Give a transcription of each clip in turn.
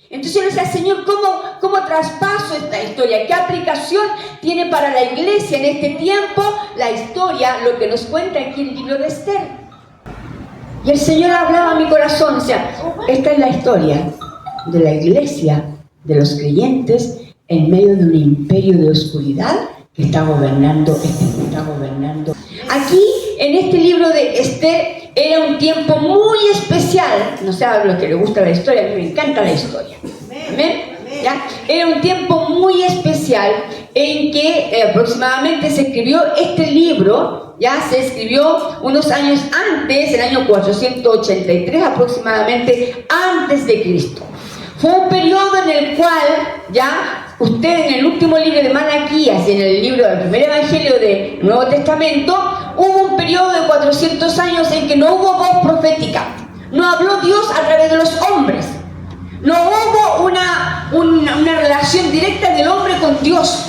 Entonces yo le decía, Señor, ¿cómo traspaso esta historia? ¿Qué aplicación tiene para la iglesia en este tiempo la historia, lo que nos cuenta aquí el libro de Esther? Y el Señor hablaba a mi corazón, o sea, esta es la historia de la iglesia, de los creyentes, en medio de un imperio de oscuridad que está gobernando. Aquí, en este libro de Esther, era un tiempo muy especial. No sé a los que les gusta la historia, a mí me encanta la historia. ¿Amén? ¿Ya? Era un tiempo muy especial en que aproximadamente se escribió este libro. Ya se escribió unos años antes, el año 483 aproximadamente, antes de Cristo. Fue un periodo en el cual, ya, usted en el último libro de Malaquías y en el libro del primer evangelio del Nuevo Testamento, hubo un periodo de 400 años en que no hubo voz profética. No habló Dios a través de los hombres. No hubo una relación directa del hombre con Dios,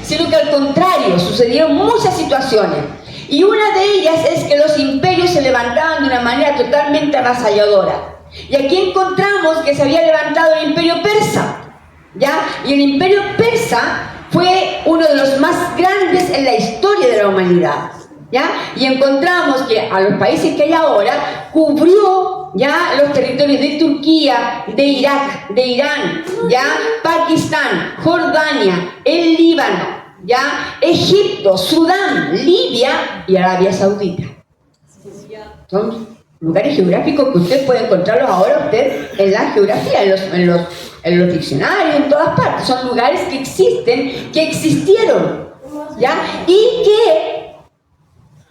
sino que al contrario, sucedieron muchas situaciones. Y una de ellas es que los imperios se levantaban de una manera totalmente avasalladora. Y aquí encontramos que se había levantado el imperio persa, ¿ya? Y el imperio persa fue uno de los más grandes en la historia de la humanidad, ¿ya? Y encontramos que a los países que hay ahora cubrió, ¿ya?, los territorios de Turquía, de Irak, de Irán, ¿ya?, Pakistán, Jordania, el Líbano, ¿ya?, Egipto, Sudán, Libia y Arabia Saudita. Son lugares geográficos que usted puede encontrarlos ahora en la geografía, en los diccionarios, en todas partes. Son lugares que existen, que existieron, ¿ya? Y que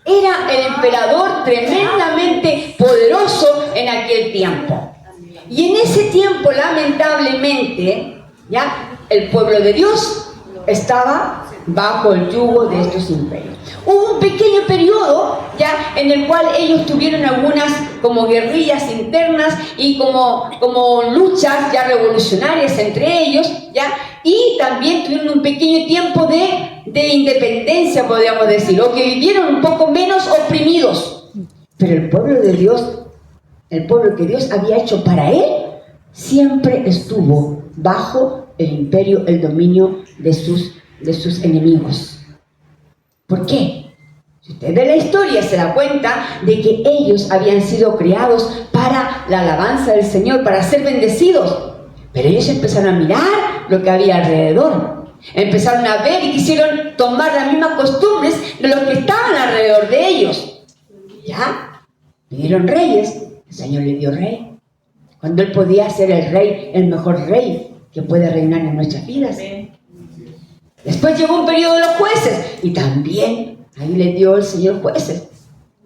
era el emperador tremendamente poderoso en aquel tiempo. Y en ese tiempo, lamentablemente, ¿ya?, el pueblo de Dios estaba bajo el yugo de estos imperios. Hubo un pequeño periodo, ya, en el cual ellos tuvieron algunas como guerrillas internas y como luchas ya revolucionarias entre ellos, ya, y también tuvieron un pequeño tiempo de independencia, podríamos decir, o que vivieron un poco menos oprimidos. Pero el pueblo de Dios, el pueblo que Dios había hecho para él, siempre estuvo bajo el imperio, el dominio de sus enemigos. ¿Por qué? Si usted ve la historia, se da cuenta de que ellos habían sido creados para la alabanza del Señor, para ser bendecidos. Pero ellos empezaron a mirar lo que había alrededor. Empezaron a ver y quisieron tomar las mismas costumbres de los que estaban alrededor de ellos. ¿Ya? Pidieron reyes, el Señor le dio rey. Cuando Él podía ser el rey, el mejor rey que puede reinar en nuestras vidas. Después llegó un periodo de los jueces y también ahí les dio el Señor jueces.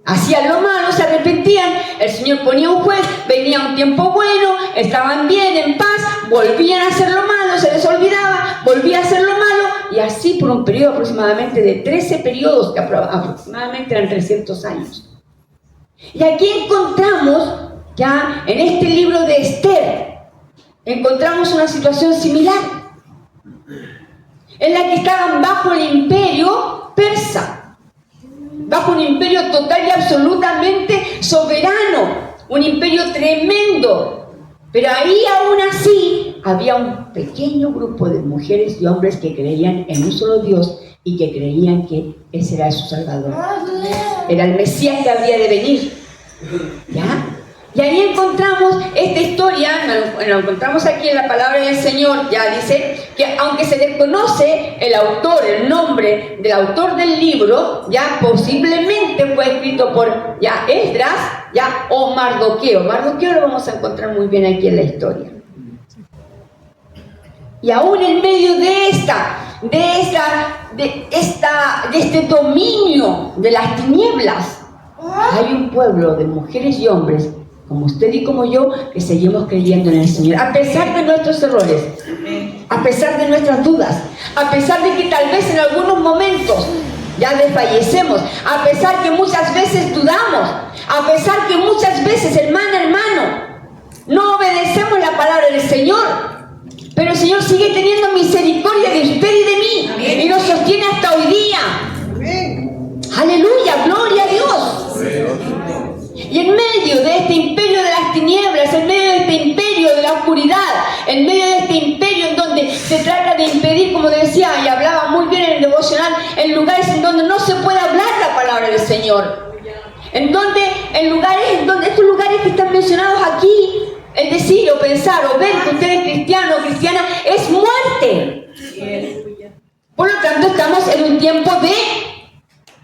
Hacían lo malo, se arrepentían, el Señor ponía un juez, venía un tiempo bueno, estaban bien, en paz, volvían a hacer lo malo, se les olvidaba, volvía a hacer lo malo, y así por un periodo aproximadamente de 13 periodos, que aproximadamente eran 300 años. Y aquí encontramos, ya en este libro de Esther, encontramos una situación similar, en la que estaban bajo el imperio persa, bajo un imperio total y absolutamente soberano, un imperio tremendo. Pero ahí aún así había un pequeño grupo de mujeres y hombres que creían en un solo Dios y que creían que ese era su Salvador, era el Mesías que había de venir, ¿ya? Y ahí encontramos esta historia, lo encontramos aquí en la palabra del Señor, ya dice que aunque se desconoce el autor, el nombre del autor del libro, ya posiblemente fue escrito por ya Esdras, ya, o Mardoqueo. Mardoqueo lo vamos a encontrar muy bien aquí en la historia. Y aún en medio de este dominio de las tinieblas, hay un pueblo de mujeres y hombres como usted y como yo, que seguimos creyendo en el Señor, a pesar de nuestros errores, a pesar de nuestras dudas, a pesar de que tal vez en algunos momentos ya desfallecemos, a pesar que muchas veces dudamos, a pesar que muchas veces, hermano, no obedecemos la palabra del Señor, pero el Señor sigue teniendo misericordia de usted y de mí. Amén. Y nos sostiene hasta hoy día. Amén. Aleluya, gloria a Dios. Amén. Y en medio de este imperio de las tinieblas, en medio de este imperio medio de la oscuridad, en medio de este imperio en donde se trata de impedir, como decía y hablaba muy bien en el devocional, en lugares en donde no se puede hablar la palabra del Señor. En estos lugares que están mencionados aquí, el decir o pensar o ver que usted es cristiano o cristiana es muerte. Por lo tanto, estamos en un tiempo de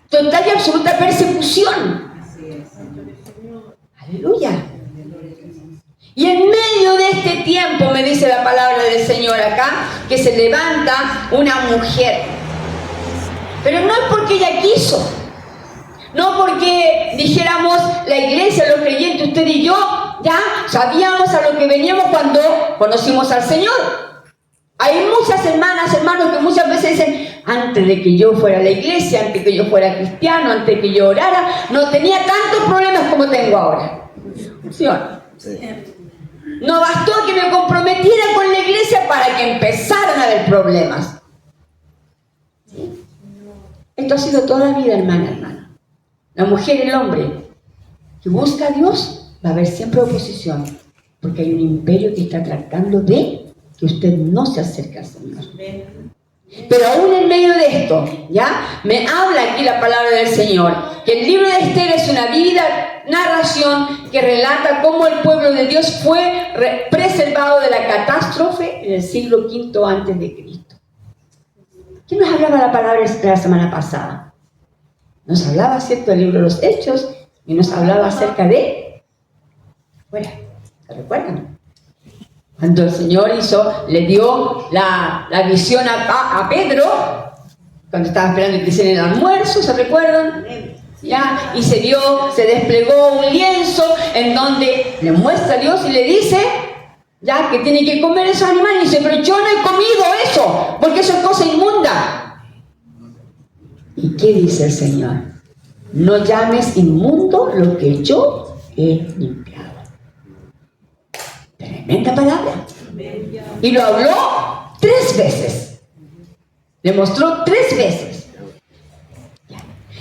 total y absoluta persecución. Aleluya. Y en medio de este tiempo, me dice la palabra del Señor acá, que se levanta una mujer. Pero no es porque ella quiso. No porque dijéramos la iglesia, los creyentes, usted y yo, ya sabíamos a lo que veníamos cuando conocimos al Señor. Hay muchas hermanas, hermanos que muchas veces dicen, antes de que yo fuera a la iglesia, antes de que yo fuera cristiano, antes de que yo orara, no tenía tantos problemas como tengo ahora. ¿Sí o no? Sí. No bastó que me comprometiera con la iglesia para que empezaran a haber problemas. ¿Sí? Esto ha sido toda la vida, hermana. La mujer y el hombre que busca a Dios, va a haber siempre oposición, porque hay un imperio que está tratando de que usted no se acerque al Señor. Pero aún en medio de esto, ¿ya? Me habla aquí la palabra del Señor, que el libro de Esther es una vívida narración que relata cómo el pueblo de Dios fue preservado de la catástrofe en el siglo V antes de Cristo. ¿Qué nos hablaba la palabra de la semana pasada? Nos hablaba, ¿cierto?, del libro de los Hechos y nos hablaba acerca de... Bueno, ¿se recuerdan? Cuando el Señor le dio la visión a Pedro, cuando estaba esperando que hicieran el almuerzo, ¿se recuerdan? ¿Ya? Y se desplegó un lienzo en donde le muestra a Dios y le dice, ya, que tiene que comer esos animales. Y dice, pero yo no he comido eso, porque eso es cosa inmunda. ¿Y qué dice el Señor? No llames inmundo lo que yo he limpiado. Tremenda palabra. Y lo habló 3 veces. Le mostró 3 veces.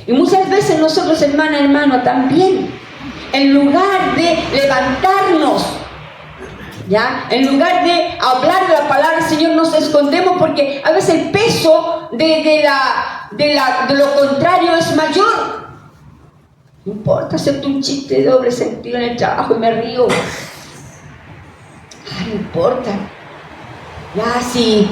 Y muchas veces nosotros, hermano, también, en lugar de levantarnos, ¿ya? En lugar de hablar de la palabra del Señor, nos escondemos porque a veces el peso de lo contrario es mayor. No importa, acepto un chiste de doble sentido en el trabajo y me río. No importa. Ya si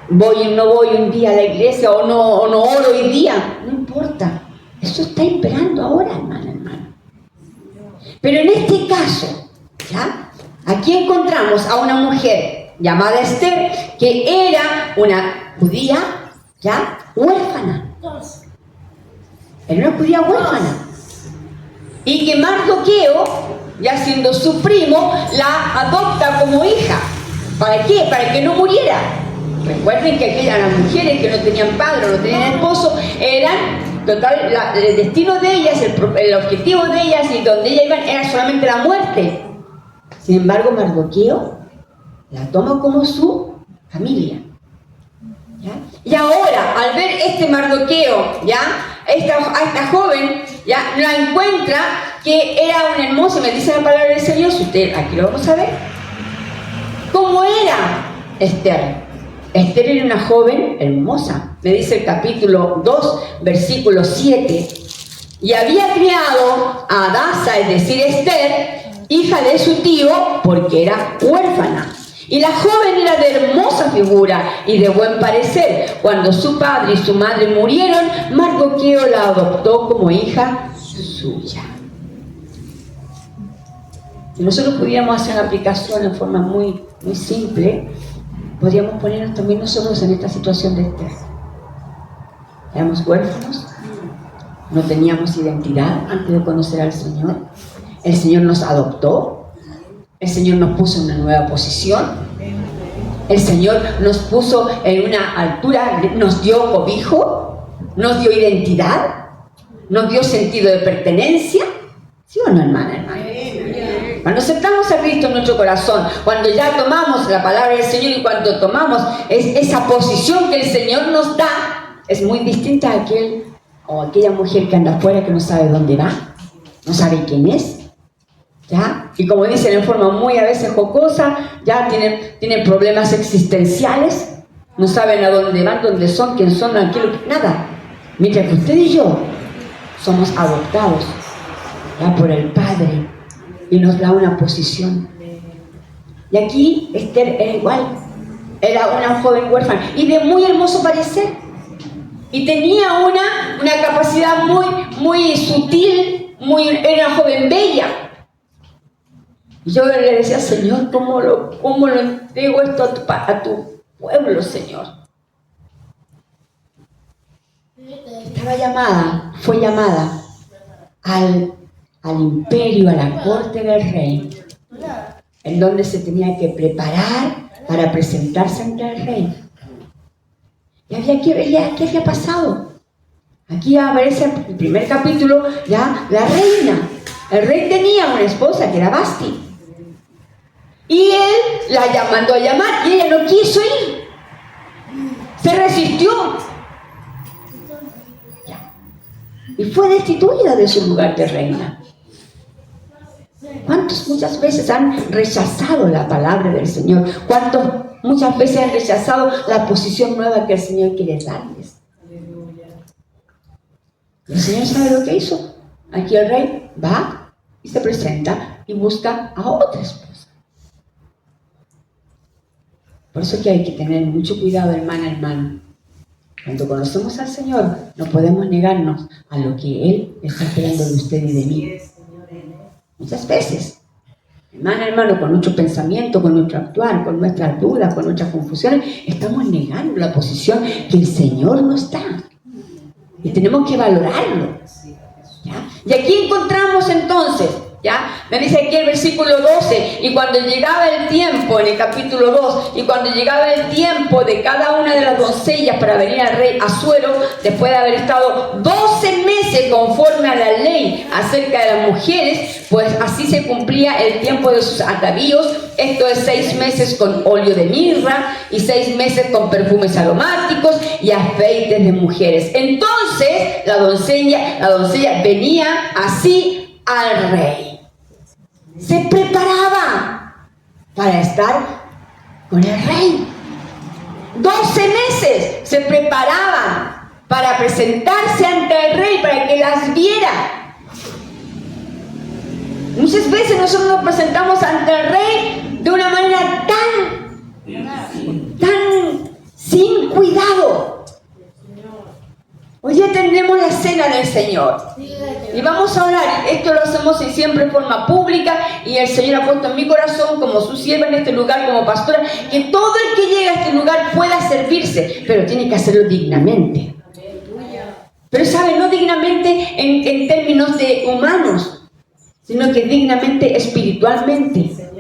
no voy un día a la iglesia o no oro hoy día, no importa. Eso está imperando ahora, hermano. Pero en este caso, ¿ya? Aquí encontramos a una mujer llamada Esther, que era una judía, ¿ya?, huérfana. Era una judía huérfana. Y que Mardoqueo, ya siendo su primo, la adopta como hija. ¿Para qué? Para que no muriera. Recuerden que aquellas las mujeres que no tenían padre o no tenían esposo, eran total, el destino de ellas, el objetivo de ellas y donde ellas iban era solamente la muerte. Sin embargo, Mardoqueo la toma como su familia. ¿Ya? Y ahora, al ver este Mardoqueo, ¿ya?, a esta joven, ya la encuentra que era una hermosa, me dice la palabra del Señor, si usted, aquí lo vamos a ver. ¿Cómo era Esther? Esther era una joven hermosa, me dice el capítulo 2, versículo 7. Y había criado a Hadasa, es decir, Esther, hija de su tío, porque era huérfana. Y la joven era de hermosa figura y de buen parecer. Cuando su padre y su madre murieron, Mardoqueo la adoptó como hija suya. Si nosotros pudiéramos hacer una aplicación en forma muy simple, podríamos ponernos también nosotros en esta situación de Esther. Éramos huérfanos, no teníamos identidad antes de conocer al Señor. El Señor nos adoptó. El Señor nos puso en una nueva posición. El Señor nos puso en una altura, nos dio cobijo, nos dio identidad, nos dio sentido de pertenencia. ¿Sí o no, hermana? Cuando aceptamos a Cristo en nuestro corazón, cuando ya tomamos la palabra del Señor y cuando tomamos esa posición que el Señor nos da, es muy distinta a aquella mujer que anda afuera que no sabe dónde va, no sabe quién es. ¿ya? Y como dicen en forma muy a veces jocosa, ya tienen problemas existenciales, no saben a dónde van, dónde son, quién son, nada. Mientras que usted y yo somos adoptados ya por el Padre y nos da una posición. Y aquí Esther era igual, era una joven huérfana y de muy hermoso parecer. Y tenía una capacidad muy sutil, era una joven bella. Y yo le decía, Señor, ¿cómo lo entrego esto a tu pueblo, Señor? Fue llamada al imperio, a la corte del rey, en donde se tenía que preparar para presentarse ante el rey. Y había que ver ya qué había pasado. Aquí aparece el primer capítulo, ya la reina. El rey tenía una esposa que era Vasti. Y él la mandó a llamar y ella no quiso ir. Se resistió. Y fue destituida de su lugar de reina. ¿Cuántos muchas veces han rechazado la palabra del Señor? ¿Cuántos muchas veces han rechazado la posición nueva que el Señor quiere darles? El Señor sabe lo que hizo. Aquí el rey va y se presenta y busca a otra esposa. Por eso que hay que tener mucho cuidado, hermano. Cuando conocemos al Señor, no podemos negarnos a lo que Él está esperando de usted y de mí. Muchas veces, hermano, con nuestro pensamiento, con nuestro actuar, con nuestras dudas, con nuestras confusiones, estamos negando la posición que el Señor nos da. Y tenemos que valorarlo. ¿Ya? Y aquí encontramos entonces, ¿ya? Me dice aquí el versículo 12, y cuando llegaba el tiempo, en el capítulo 2, y cuando llegaba el tiempo de cada una de las doncellas para venir al rey Asuero, después de haber estado 12 meses conforme a la ley acerca de las mujeres, pues así se cumplía el tiempo de sus atavíos, esto es 6 meses con óleo de mirra, y 6 meses con perfumes aromáticos y aceites de mujeres. Entonces la doncella venía así al rey. Se preparaba para estar con el rey. 12 meses se preparaban para presentarse ante el rey, para que las viera. Muchas veces nosotros nos presentamos ante el rey de una manera tan sin cuidado. Hoy ya tendremos la cena del Señor y vamos a orar. Esto lo hacemos siempre en forma pública, y el Señor ha puesto en mi corazón como su sierva en este lugar, como pastora, que todo el que llega a este lugar pueda servirse, pero tiene que hacerlo dignamente. Pero sabe, no dignamente en términos de humanos, sino que dignamente espiritualmente.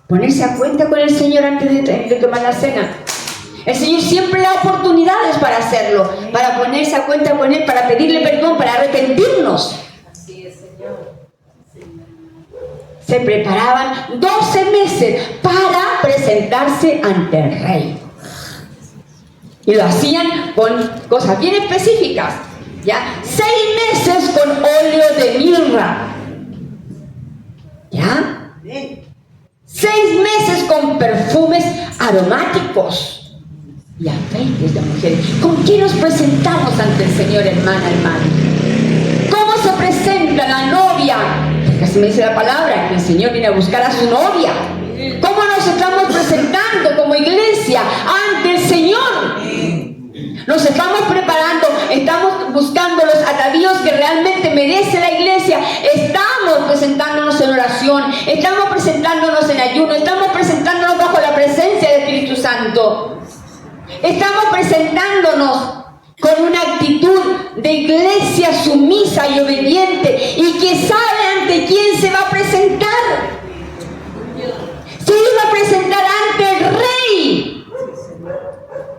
Ponerse a cuenta con el Señor antes de tomar la cena. El Señor siempre da oportunidades para hacerlo, para ponerse a cuenta con Él, para pedirle perdón, para arrepentirnos. Se preparaban 12 meses para presentarse ante el rey. Y lo hacían con cosas bien específicas, ¿ya? 6 meses con óleo de mirra, ¿ya? 6 meses con perfumes aromáticos y aceites de mujeres. ¿Con qué nos presentamos ante el Señor, hermano? ¿Cómo se presenta la novia? Porque así me dice la palabra, que el Señor viene a buscar a su novia. ¿Cómo nos estamos presentando como iglesia ante el Señor? Nos estamos preparando, estamos buscando los atavíos que realmente merece la iglesia. Estamos presentándonos en oración, estamos presentándonos en ayuno, estamos presentándonos bajo la presencia del Espíritu Santo. Estamos presentándonos con una actitud de iglesia sumisa y obediente, y que sabe ante quién se va a presentar. Se iba a presentar ante el rey.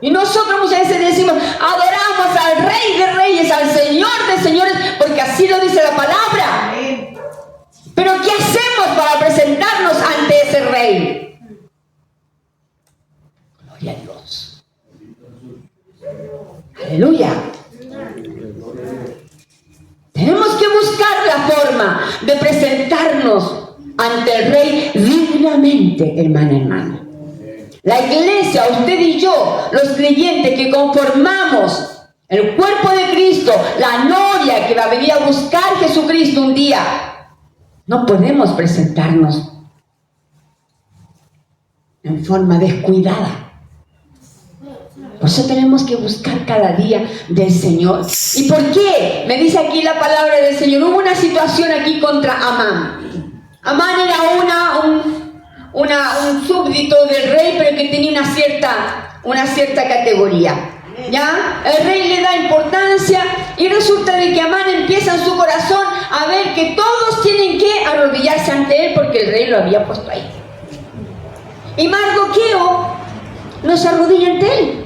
Y nosotros muchas veces decimos, adoramos al Rey de Reyes, al Señor de Señores, porque así lo dice la palabra. Pero ¿qué hacemos para presentarnos ante ese Rey? Gloria a Dios. Aleluya. Tenemos que buscar la forma de presentarnos ante el rey dignamente, hermana. La iglesia, usted y yo, los creyentes que conformamos el cuerpo de Cristo, la novia que va a venir a buscar a Jesucristo un día, no podemos presentarnos en forma descuidada. Por eso tenemos que buscar cada día del Señor. ¿Y por qué? Me dice aquí la palabra del Señor. Hubo una situación aquí contra Amán. Amán era un súbdito del rey, pero que tenía una cierta categoría. ¿Ya? El rey le da importancia y resulta de que Amán empieza en su corazón a ver que todos tienen que arrodillarse ante él porque el rey lo había puesto ahí. Y Mardoqueo no se arrodilla ante él.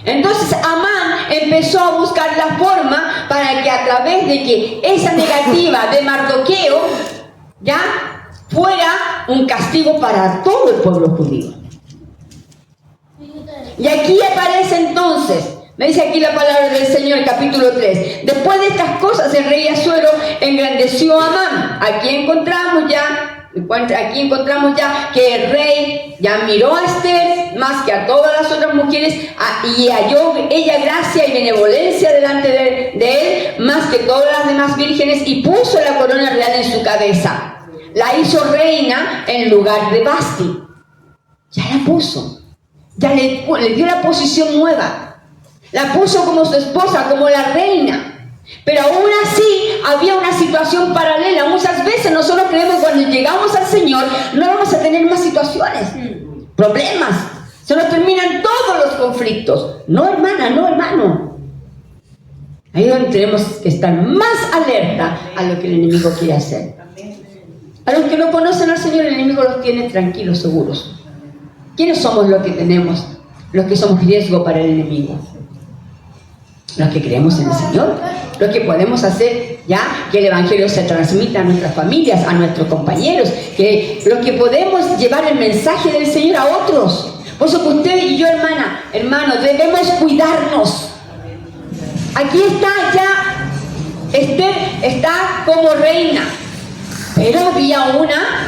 Entonces Amán empezó a buscar la forma para que a través de que esa negativa de Mardoqueo ya fuera un castigo para todo el pueblo judío. Y aquí aparece entonces, me dice aquí la palabra del Señor, capítulo 3. Después de estas cosas, el rey Asuero engrandeció a Amán. Aquí encontramos ya que el rey ya miró a Esther más que a todas las otras mujeres y halló ella gracia y benevolencia delante de él más que todas las demás vírgenes y puso la corona real en su cabeza. La hizo reina en lugar de Vasti. Ya la puso. Ya le dio la posición nueva. La puso como su esposa, como la reina. Pero aún así había una situación paralela. Muchas veces nosotros creemos que cuando llegamos al Señor no vamos a tener más situaciones, problemas. Se nos terminan todos los conflictos. No, hermana, no, hermano. Ahí es donde tenemos que estar más alerta a lo que el enemigo quiere hacer. A los que no conocen al Señor, el enemigo los tiene tranquilos, seguros. ¿Quiénes somos los que tenemos? Los que somos riesgo para el enemigo. Los que creemos en el Señor. Los que podemos hacer ya que el Evangelio se transmita a nuestras familias, a nuestros compañeros. Los que podemos llevar el mensaje del Señor a otros. Por eso que usted y yo, hermanos, debemos cuidarnos. Aquí está ya, Esther está como reina. Pero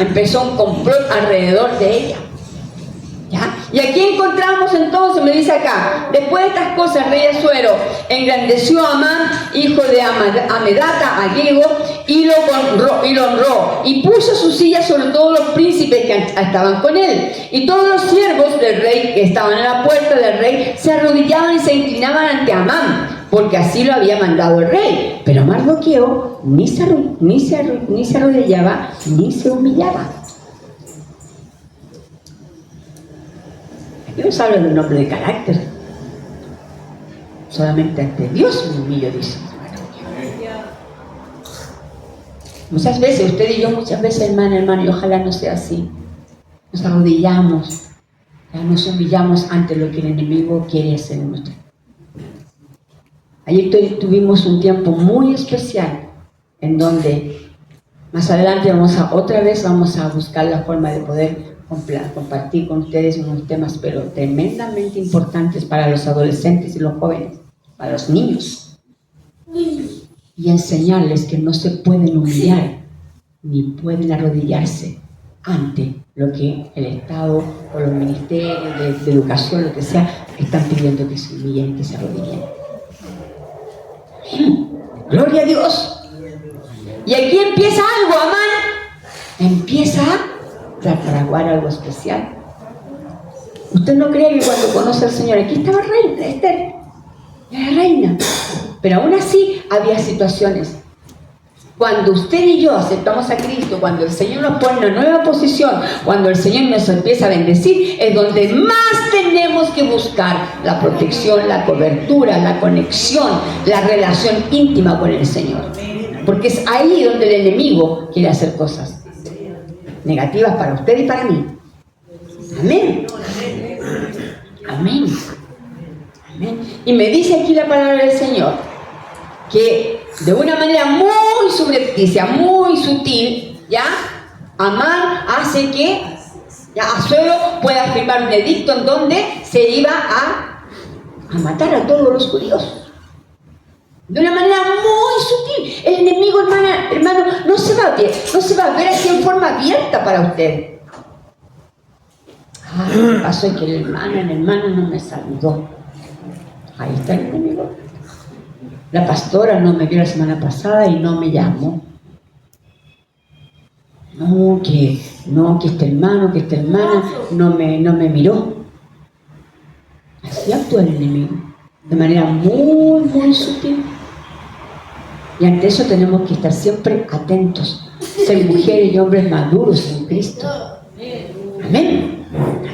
empezó un complot alrededor de ella. ¿Ya? Y aquí encontramos entonces, me dice acá, después de estas cosas, el rey Asuero engrandeció a Amán, hijo de Amedata, agriego, y lo honró, y puso su silla sobre todos los príncipes que estaban con él. Y todos los siervos del rey que estaban en la puerta del rey se arrodillaban y se inclinaban ante Amán, porque así lo había mandado el rey. Pero Mardoqueo ni se arrodillaba ni se humillaba. Aquí no se habla de un hombre de carácter. Solamente ante Dios me humillo, dice. Muchas veces, usted y yo, hermano, y ojalá no sea así. Nos arrodillamos, ya nos humillamos ante lo que el enemigo quiere hacer en nuestra vida. Ayer tuvimos un tiempo muy especial en donde más adelante otra vez vamos a buscar la forma de poder compartir con ustedes unos temas pero tremendamente importantes para los adolescentes y los jóvenes, para los niños, y enseñarles que no se pueden humillar ni pueden arrodillarse ante lo que el Estado o los ministerios de educación, lo que sea, están pidiendo que se humillen, que se arrodillen. Gloria a Dios. Y aquí empieza algo, Amán empieza a fraguar algo especial. Usted no cree que cuando conoce al Señor, aquí estaba reina, Esther, era reina, pero aún así había situaciones. Cuando usted y yo aceptamos a Cristo, cuando el Señor nos pone en una nueva posición, cuando el Señor nos empieza a bendecir, es donde más tenemos que buscar la protección, la cobertura, la conexión, la relación íntima con el Señor. Porque es ahí donde el enemigo quiere hacer cosas negativas para usted y para mí. Amén. Amén. Amén. Y me dice aquí la palabra del Señor que de una manera muy subrepticia, muy sutil, ¿ya? Amán hace que Asuero pueda firmar un edicto en donde se iba a matar a todos los judíos. De una manera muy sutil. El enemigo, hermano, no se va a ver así en forma abierta para usted. Lo que pasó es que el hermano no me saludó. Ahí está el enemigo. La pastora no me vio la semana pasada y no me llamó. No, que este hermano, que esta hermana no me miró. Así actúa el enemigo, de manera muy, muy sutil. Y ante eso tenemos que estar siempre atentos, ser mujeres y hombres maduros en Cristo. Amén.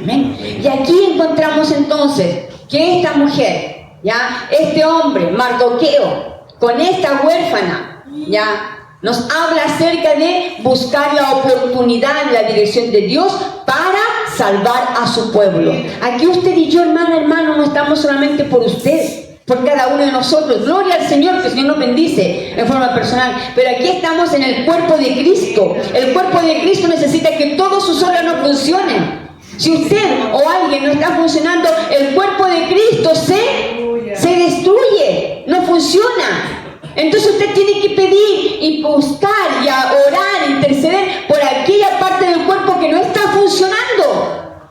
Amén. Y aquí encontramos entonces que esta mujer, ya, este hombre, Mardoqueo, con esta huérfana, ya, nos habla acerca de buscar la oportunidad en la dirección de Dios para salvar a su pueblo. Aquí usted y yo, hermano, no estamos solamente por usted, por cada uno de nosotros. Gloria al Señor, que el Señor nos bendice en forma personal. Pero aquí estamos en el cuerpo de Cristo. El cuerpo de Cristo necesita que todos sus órganos funcionen. Si usted o alguien no está funcionando, el cuerpo de Cristo se destruye, no funciona. Entonces usted tiene que pedir y buscar y a orar, interceder por aquella parte del cuerpo que no está funcionando.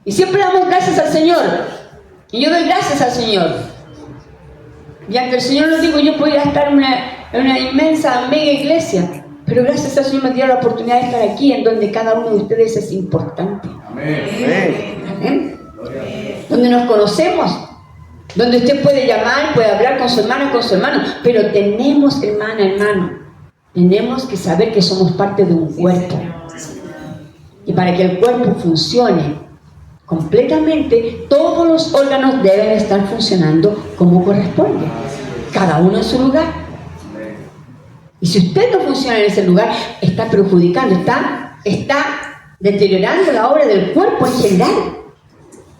Y siempre damos gracias al Señor. Y yo doy gracias al Señor. Y ante el Señor les digo, yo podría estar en una inmensa, mega iglesia. Pero gracias al Señor me dio la oportunidad de estar aquí, en donde cada uno de ustedes es importante. Amén. Amén. Donde nos conocemos. Donde usted puede llamar, puede hablar con su hermana, con su hermano. Pero tenemos, hermano, tenemos que saber que somos parte de un cuerpo. Y para que el cuerpo funcione completamente, todos los órganos deben estar funcionando como corresponde. Cada uno en su lugar. Y si usted no funciona en ese lugar, está perjudicando, está deteriorando la obra del cuerpo en general.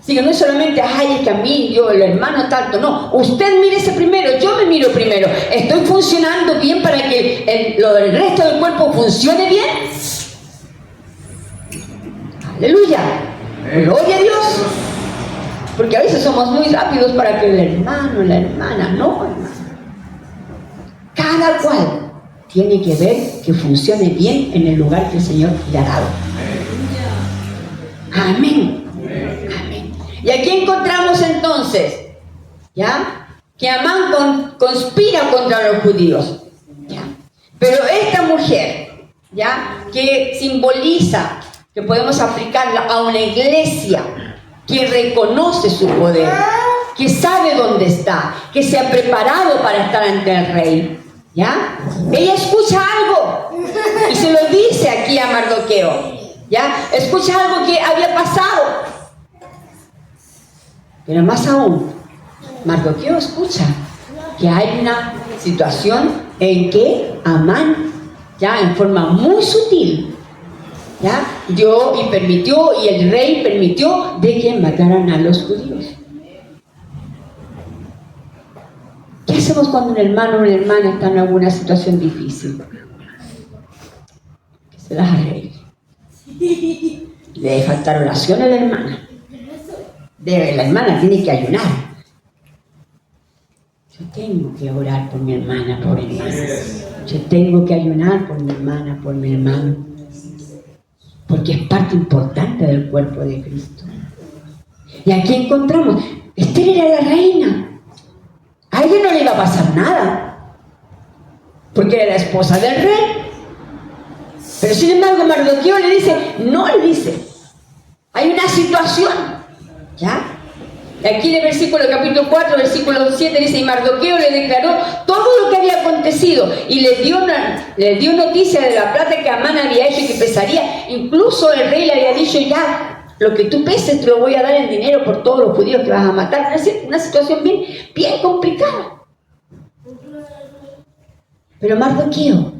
Así que no es solamente, ay, es que a mí, yo, el hermano tanto, no. Usted mírese primero, yo me miro primero. ¿Estoy funcionando bien para que el resto del cuerpo funcione bien? ¡Aleluya! ¡Gloria a Dios! Porque a veces somos muy rápidos para que el hermano, la hermana, no, hermano. Cada cual tiene que ver que funcione bien en el lugar que el Señor le ha dado. Amén. Y aquí encontramos entonces, ¿ya?, que Amán conspira contra los judíos, ¿ya? Pero esta mujer, ¿ya?, que simboliza, que podemos aplicarla a una iglesia que reconoce su poder, que sabe dónde está, que se ha preparado para estar ante el rey, ¿ya? Ella escucha algo y se lo dice aquí a Mardoqueo, ¿ya? Escucha algo que había pasado. Pero más aún, Mardoqueo escucha que hay una situación en que Amán, ya en forma muy sutil, ya dio y permitió, y el rey permitió de que mataran a los judíos. ¿Qué hacemos cuando un hermano o una hermana está en alguna situación difícil? Que se las arregle. Le debe faltar oración a la hermana. La hermana tiene que ayunar. Yo tengo que orar por mi hermana, por mi hermano. Yo tengo que ayunar por mi hermana, por mi hermano. Porque es parte importante del cuerpo de Cristo. Y aquí encontramos, Esther era la reina. A ella no le iba a pasar nada, porque era la esposa del rey. Pero sin embargo Mardoqueo le dice, hay una situación. ¿Ya? Aquí en el versículo capítulo 4, versículo 7 dice, y Mardoqueo le declaró todo lo que había acontecido y le dio noticia de la plata que Amán había hecho y que pesaría. Incluso el rey le había dicho, ya, lo que tú peses te lo voy a dar en dinero por todos los judíos que vas a matar. Una situación bien complicada. Pero Mardoqueo,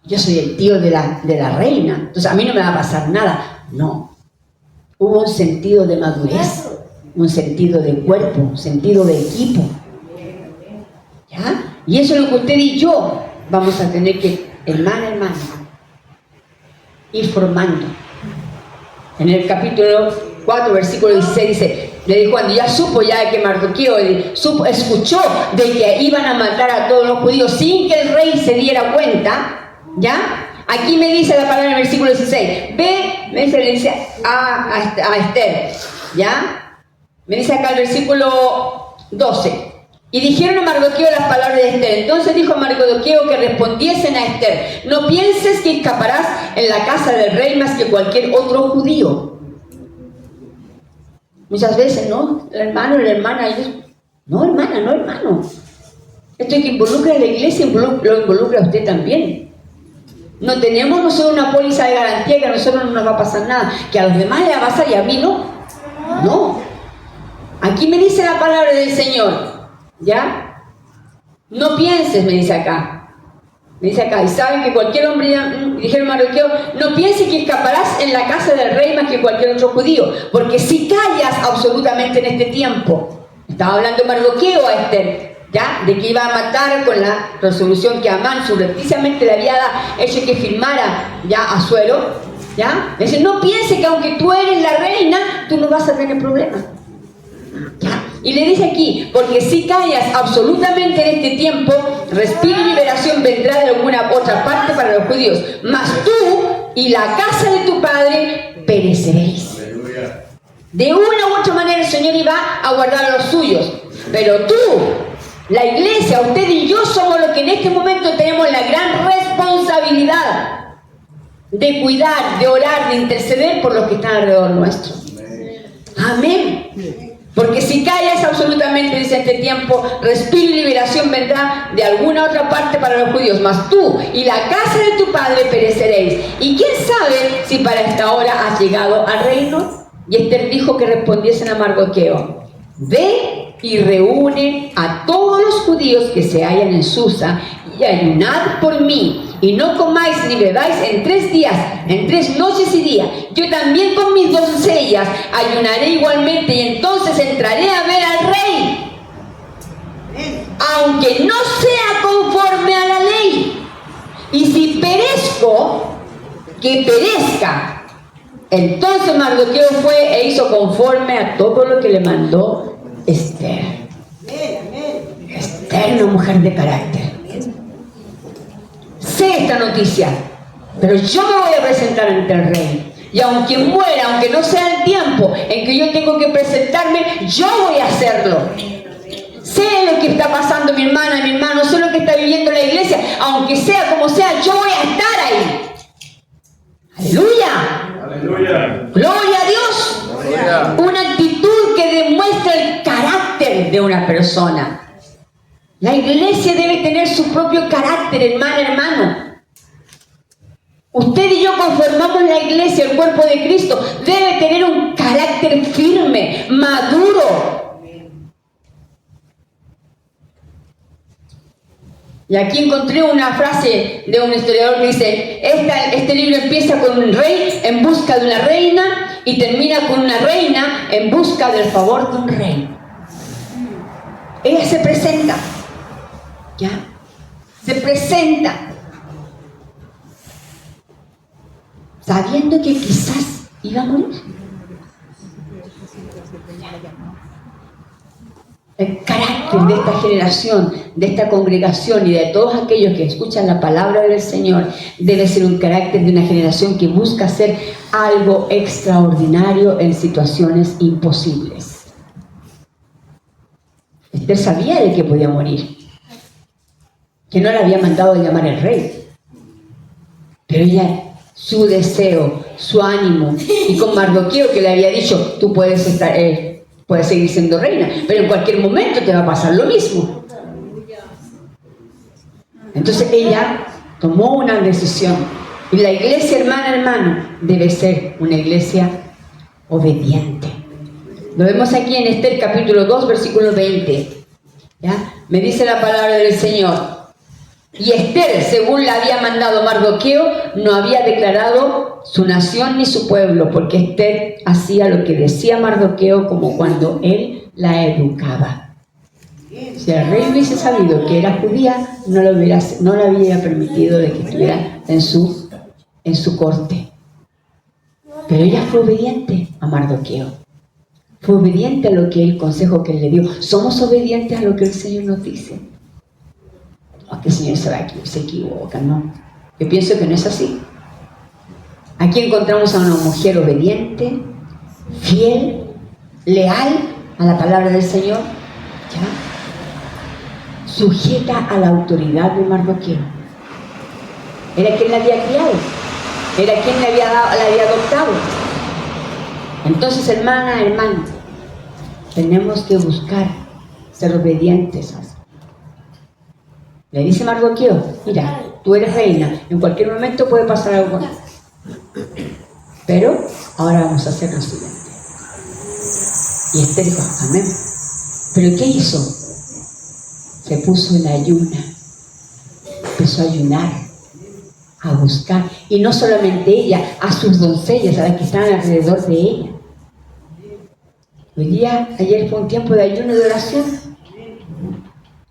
yo soy el tío de la reina, entonces a mí no me va a pasar nada. No. Hubo un sentido de madurez, un sentido de cuerpo, un sentido de equipo. ¿Ya? Y eso es lo que usted y yo vamos a tener que, hermana, ir formando. En el capítulo 4, versículo 16 dice, Le dijo, cuando ya supo ya que Mardoqueo escuchó de que iban a matar a todos los judíos sin que el rey se diera cuenta, ¿ya? Aquí me dice la palabra en el versículo 16, le dice a Esther, ¿ya? Me dice acá el versículo 12. Y dijeron a Mardoqueo las palabras de Esther. Entonces dijo a Mardoqueo que respondiesen a Esther: no pienses que escaparás en la casa del rey más que cualquier otro judío. Muchas veces, ¿no? El hermano, la hermana, ellos, no hermana, no hermano. Esto que involucra a la iglesia, lo involucra a usted también. No tenemos nosotros una póliza de garantía que a nosotros no nos va a pasar nada, que a los demás le va a pasar y a mí no. No. Aquí me dice la palabra del Señor. ¿Ya? No pienses, me dice acá. Me dice acá, y saben que cualquier hombre, dijeron Mardoqueo, no pienses que escaparás en la casa del rey más que cualquier otro judío, porque si callas absolutamente en este tiempo, estaba hablando Mardoqueo a Esther, ¿ya? De que iba a matar con la resolución que Amán subrepticiamente le había hecho que firmara ya a Asuero, ¿ya? Dice, no pienses que aunque tú eres la reina, tú no vas a tener problemas. ¿Ya? Y le dice aquí, porque si callas absolutamente en este tiempo, respiro y liberación vendrá de alguna otra parte para los judíos, mas tú y la casa de tu padre pereceréis. De una u otra manera el Señor iba a guardar a los suyos, pero tú, la iglesia, usted y yo somos los que en este momento tenemos la gran responsabilidad de cuidar, de orar, de interceder por los que están alrededor nuestro. Amén. Porque si callas absolutamente, dice este tiempo, respiro y liberación vendrá de alguna otra parte para los judíos, mas tú y la casa de tu padre pereceréis. Y quién sabe si para esta hora has llegado al reino. Y Esther dijo que respondiesen a Mardoqueo: ve y reúne a todos los judíos que se hallan en Susa y ayunad por mí, y no comáis ni bebáis en 3 días, en 3 noches y días. Yo también con mis doncellas ayunaré igualmente, y entonces entraré a ver al rey, aunque no sea conforme a la ley. Y si perezco, que perezca. Entonces Mardoqueo fue e hizo conforme a todo lo que le mandó Esther. Esther, una mujer de carácter. Sé esta noticia, pero yo me voy a presentar ante el rey. Y aunque muera, aunque no sea el tiempo en que yo tengo que presentarme, yo voy a hacerlo. Sé lo que está pasando mi hermana, mi hermano, sé lo que está viviendo la iglesia. Aunque sea como sea, yo voy a estar ahí. ¡Aleluya! ¡Aleluya! ¡Gloria a Dios! ¡Gloria! Una actitud que demuestra el carácter de una persona. La iglesia debe tener su propio carácter, hermana, hermano. Usted y yo conformamos la iglesia, el cuerpo de Cristo. Debe tener un carácter firme, maduro. Y aquí encontré una frase de un historiador que dice: este libro empieza con un rey en busca de una reina y termina con una reina en busca del favor de un rey. Ella se presenta. ¿Ya? Se presenta sabiendo que quizás iba a morir. El carácter de esta generación, de esta congregación y de todos aquellos que escuchan la palabra del Señor debe ser un carácter de una generación que busca hacer algo extraordinario en situaciones imposibles. Esther sabía de que podía morir, que no le había mandado a llamar el rey, pero ella, su deseo, su ánimo, y con Mardoqueo que le había dicho: tú puedes estar, puedes seguir siendo reina, pero en cualquier momento te va a pasar lo mismo. Entonces ella tomó una decisión, y la iglesia, hermana, hermano, debe ser una iglesia obediente. Lo vemos aquí en Esther capítulo 2, versículo 20. ¿Ya? Me dice la palabra del Señor: y Esther, según la había mandado Mardoqueo, no había declarado su nación ni su pueblo, porque Esther hacía lo que decía Mardoqueo, como cuando él la educaba. Si el rey hubiese sabido que era judía, no le había permitido de que estuviera en su corte. Pero ella fue obediente a Mardoqueo. Fue obediente a lo que el consejo que él le dio. ¿Somos obedientes a lo que el Señor nos dice? No, que el Señor se equivoca, no. Yo pienso que no es así. Aquí encontramos a una mujer obediente, fiel, leal a la palabra del Señor, ¿ya? Sujeta a la autoridad de Mardoqueo. Era quien la había criado, era quien la había adoptado. Entonces, hermano, tenemos que buscar ser obedientes. Le dice Mardoqueo, mira, tú eres reina, en cualquier momento puede pasar algo con esto. Pero ahora vamos a hacer lo siguiente. Y Esther dijo, amén. ¿Pero qué hizo? Se puso en ayuna. Empezó a ayunar, a buscar. Y no solamente ella, a sus doncellas, a las que estaban alrededor de ella. Ayer fue un tiempo de ayuno y de oración.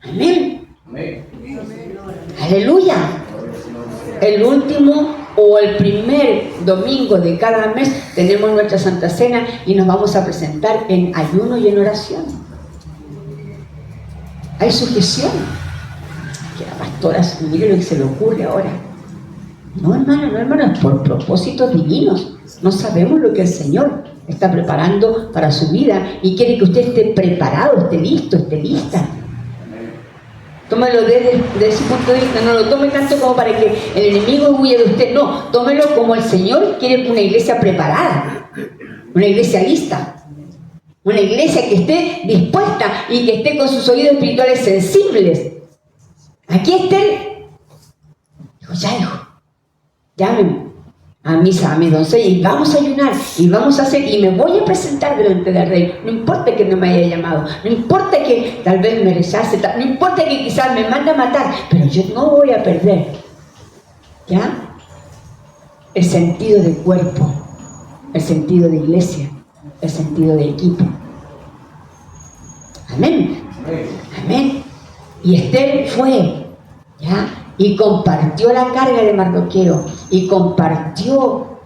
Amén. Aleluya. El último o el primer domingo de cada mes tenemos nuestra Santa Cena y nos vamos a presentar en ayuno y en oración. Hay sujeción. Que la pastora, mire lo que se le ocurre ahora. No, hermano, es por propósitos divinos. No sabemos lo que el Señor está preparando para su vida y quiere que usted esté preparado, esté listo, esté lista. Tómelo desde ese punto de vista, no lo tome tanto como para que el enemigo huya de usted, no, tómelo como el Señor quiere una iglesia preparada, una iglesia lista, una iglesia que esté dispuesta y que esté con sus oídos espirituales sensibles. Aquí Esther dijo, llámenme a mi doncella y vamos a ayunar y vamos a hacer y me voy a presentar delante del rey. No importa que no me haya llamado, no importa que tal vez me rechace, no importa que quizás me mande a matar, pero yo no voy a perder, ¿ya? El sentido del cuerpo, el sentido de iglesia, el sentido de equipo. Amén. Amén. Y Esther fue, ¿ya? Y compartió la carga de Mardoqueo y compartió,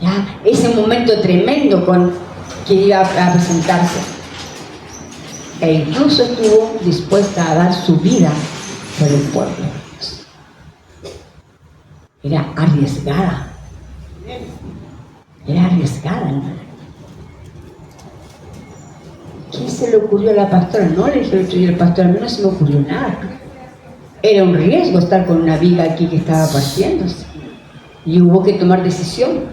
¿ya? Ese momento tremendo con que iba a presentarse, e incluso estuvo dispuesta a dar su vida por el pueblo de Dios. Era arriesgada, hermano. ¿Qué se le ocurrió a la pastora? No le dije al pastor, a mí no se me ocurrió nada. Era un riesgo estar con una viga aquí que estaba partiéndose. Y hubo que tomar decisión.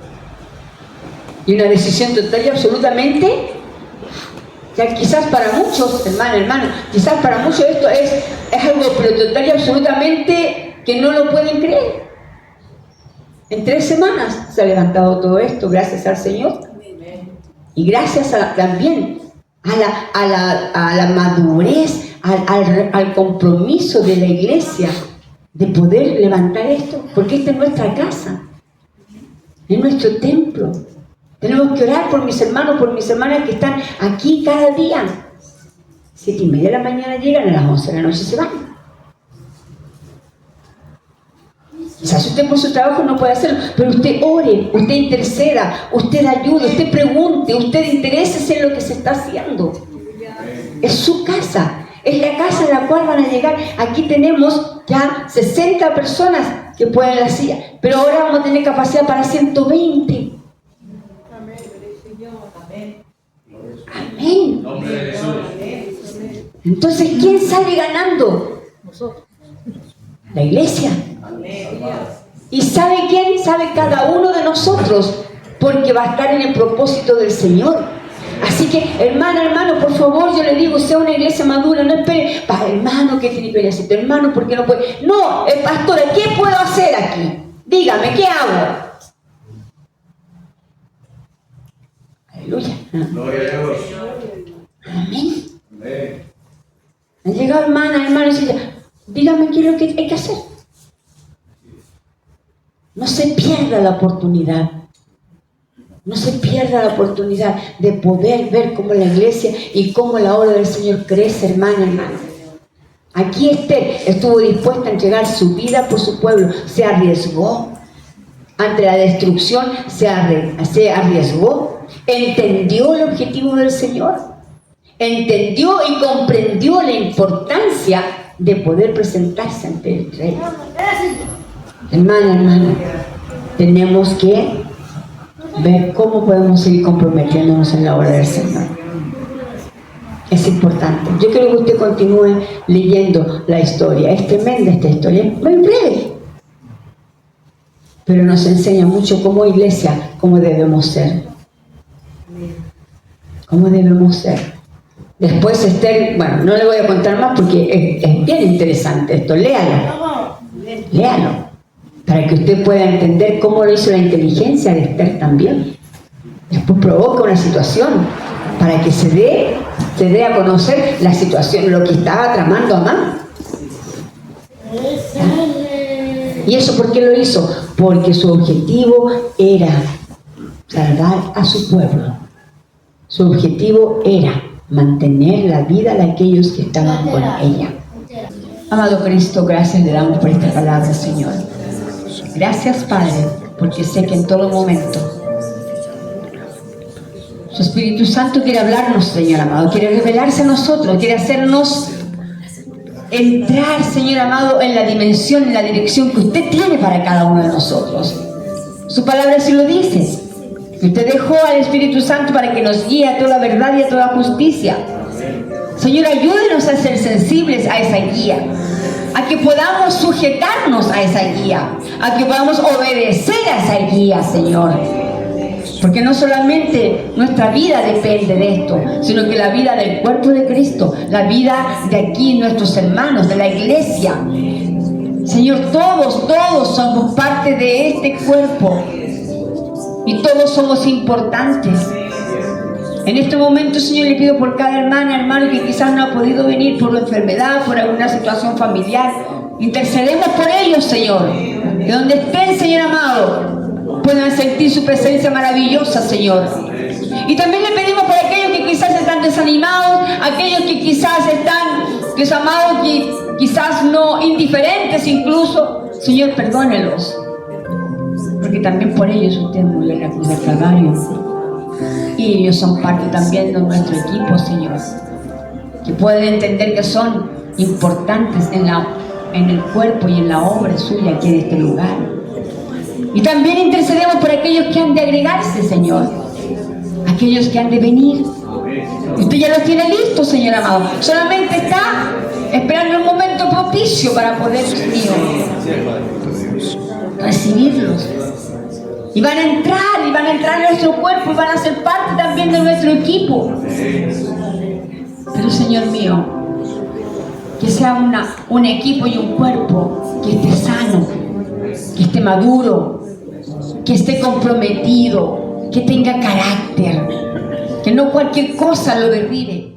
Y una decisión total y absolutamente, ya quizás para muchos, hermano, quizás para muchos esto es algo pero total y absolutamente que no lo pueden creer. En 3 semanas se ha levantado todo esto, gracias al Señor. Y gracias también a la madurez, al compromiso de la iglesia de poder levantar esto, porque esta es nuestra casa, es nuestro templo. Tenemos que orar por mis hermanos, por mis hermanas que están aquí cada día. 7:30 de la mañana llegan, a las 11 de la noche se van. Quizás usted por su trabajo no puede hacerlo, pero usted ore, usted interceda, usted ayude, usted pregunte, usted interésese en lo que se está haciendo. Es su casa. Es la casa en la cual van a llegar. Aquí tenemos ya 60 personas que pueden la silla, pero ahora vamos a tener capacidad para 120. Amén. Entonces, ¿quién sale ganando? La iglesia. ¿Y sabe quién? Sabe cada uno de nosotros, porque va a estar en el propósito del Señor. Así que, hermano, por favor, yo le digo, sea una iglesia madura, no espere, hermano, ¿qué tiene que hacer? Hermano, ¿por qué no puede? No, pastora, ¿qué puedo hacer aquí? Dígame, ¿qué hago? Aleluya. Gloria a Dios. Amén. Han llegado hermana, y dice, dígame qué es lo que hay que hacer. No se pierda la oportunidad. No se pierda la oportunidad de poder ver cómo la iglesia y cómo la obra del Señor crece, hermano. Aquí Esther estuvo dispuesta a entregar su vida por su pueblo. Se arriesgó ante la destrucción, se arriesgó entendió el objetivo del Señor, entendió y comprendió la importancia de poder presentarse ante el Rey. Hermana, tenemos que ver cómo podemos seguir comprometiéndonos en la obra del Señor. Es importante. Yo quiero que usted continúe leyendo la historia. Es tremenda esta historia, es muy breve, pero nos enseña mucho como iglesia cómo debemos ser. Cómo debemos ser. Después Esther, bueno, no le voy a contar más porque es bien interesante esto. Léalo, para que usted pueda entender cómo lo hizo la inteligencia de Esther también. Después provoca una situación para que se dé a conocer la situación, lo que estaba tramando Amán. ¿Y eso por qué lo hizo? Porque su objetivo era salvar a su pueblo. Su objetivo era mantener la vida de aquellos que estaban con ella. Amado Cristo, gracias le damos por esta palabra, Señor. Gracias, Padre, porque sé que en todo momento su Espíritu Santo quiere hablarnos, Señor amado, quiere revelarse a nosotros, quiere hacernos entrar, Señor amado, en la dimensión, en la dirección que usted tiene para cada uno de nosotros. Su palabra sí lo dice, que usted dejó al Espíritu Santo para que nos guíe a toda la verdad y a toda justicia. Señor, ayúdenos a ser sensibles a esa guía, a que podamos sujetarnos a esa guía, a que podamos obedecer a esa guía, Señor. Porque no solamente nuestra vida depende de esto, sino que la vida del cuerpo de Cristo, la vida de aquí, nuestros hermanos, de la iglesia. Señor, todos somos parte de este cuerpo y todos somos importantes. En este momento, Señor, le pido por cada hermana, hermano que quizás no ha podido venir por la enfermedad, por alguna situación familiar. Intercedemos por ellos, Señor. De donde estén, Señor amado, puedan sentir su presencia maravillosa, Señor. Y también le pedimos por aquellos que quizás están desanimados, aquellos que quizás están, Dios amado, que quizás no indiferentes incluso. Señor, perdónelos. Porque también por ellos usted murió en la cruz del Calvario. Y ellos son parte también de nuestro equipo, Señor. Que pueden entender que son importantes en el cuerpo y en la obra suya aquí en este lugar. Y también intercedemos por aquellos que han de agregarse, Señor. Aquellos que han de venir. Usted ya los tiene listos, Señor amado. Solamente está esperando un momento propicio para poder, Dios mío, recibirlos. Y van a entrar en nuestro cuerpo y van a ser parte también de nuestro equipo. Pero, Señor mío, que sea un equipo y un cuerpo que esté sano, que esté maduro, que esté comprometido, que tenga carácter, que no cualquier cosa lo derribe.